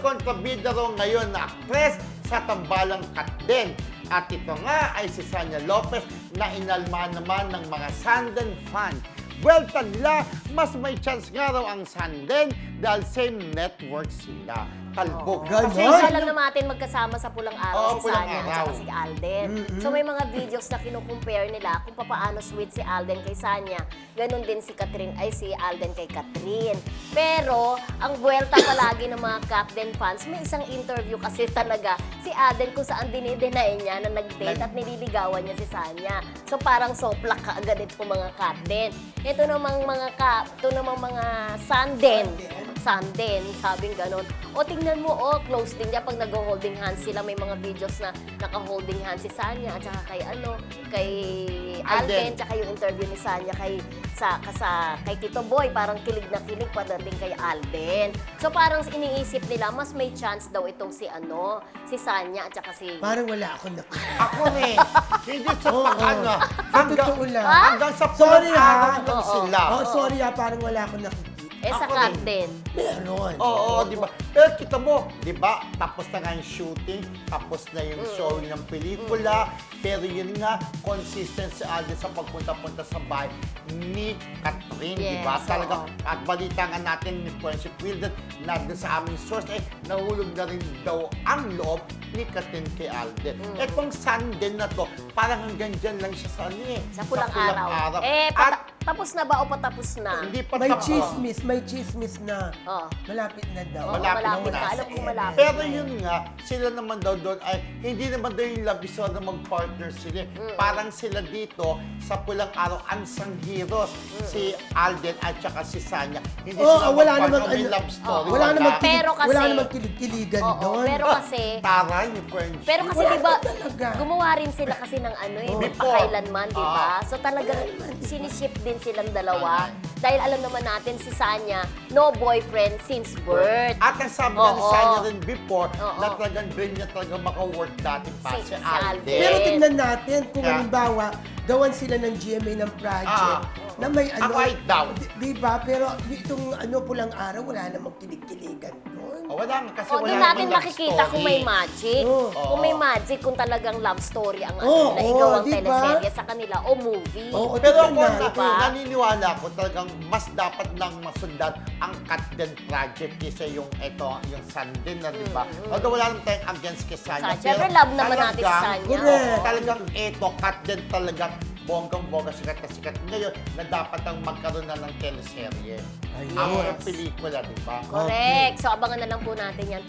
kontrabida raw ngayon na aktres sa tambalang Katden. At ito nga ay si Sanya Lopez na inalma naman ng mga Sanden fan. Buwelta nila, mas may chance nga raw ang Sanden dahil same network sila. Talbog. Kasi isa lang naman natin magkasama sa Pulang Araw si Pulang Sanya at Araw. saka si Alden. So may mga videos na kinukumpare nila kung paano sweet si Alden kay Sanya. Ganon din si Alden kay Catherine. Pero ang buwelta palagi ng mga Katden fans, may isang interview kasi talaga si Alden kung saan dinideny niya na nag-date at nililigawan niya si Sanya. So parang soplak ka agad ito mga Katden. Ito namang mga Sanden, sabing ganon. O tingnan mo, close din niya pag nag-holding hands sila. May mga videos na naka-holding hands si Sanya at saka kay Alden, tsaka yung interview ni Sanya kay Tito Boy, parang kilig na kilig padating kay Alden. So parang iniisip nila, mas may chance daw itong si Sanya at saka si... Parang wala akong nakita. Ako rin. Hindi sa pag-ano. Totoo lang. Hanggang sa Sorry, Pulang Araw ha? lang sila. Sorry parang wala akong nakikita. sa Ako rin. Katden. Meron. Oo, di ba? Pero kita mo, di ba, tapos na nga yung shooting, tapos na yung showing ng pelikula, pero yun nga, consistent si Alden sa pagpunta-punta sa bahay ni Catherine, di ba? Yes, Talaga, oo. at balita nga natin ni Friendship Wilden, na doon sa aming source, nahulog na rin daw ang loob ni Catherine kay Alden. Etong Sanden na to, parang hanggang dyan lang siya Sa Pulang Araw. At Tapos na ba o patapos na? hindi pa May tapos. chismis na. Oh. Malapit na daw. Malapit na. Alam ko malapit. Pero yun nga, sila naman daw doon ay hindi naman daw yung love story na mag-partner sila. Parang sila dito sa Pulang Araw, unsung heroes. Si Alden at saka si Sanya. Hindi sila wala mag-partner, namang may love story. Wala namang Pero kasi- wala namang kilig-kiligan Oo, doon. pero kasi... Taray ni Friendship. Pero kasi Wala di ba, talaga. gumawa rin sila kasi ng Before. pakailanman, di ba? So talagang siniship din silang dalawa. Dahil alam naman natin si Sanya, no boyfriend since birth. At ang sabi nga ni Oo. Sanya rin before, Oo. na talagang dream niya talaga maka-work dati pa Si si Alden. Alden. Pero tingnan natin kung Yeah. halimbawa, gawan sila ng GMA ng project na may Ako ay down. Di ba? Pero itong Pulang Araw, wala namang kilig-kiligan doon. Wala nga, kasi O, wala doon namang natin love makikita kung story. may magic. Oo. Kung may magic, kung talagang love story ang Oo, na igawang di ba? teleserye sa kanila o movie. Oo, Pero ako, tingnan natin. naniniwala ko talagang mas dapat nang masundan ang Katden Project kaysa yung Sanden na, di ba? Although wala naman tayong against kay Sanya. Siyempre, love naman natin si Sanya. Correct. Talagang Katden talagang bonggang-bongga, sikat na sikat ngayon na dapat ang magkaroon na ng teleserye. Ayun. Ang pelikula, di ba? Correct. So, abangan na lang po natin yan.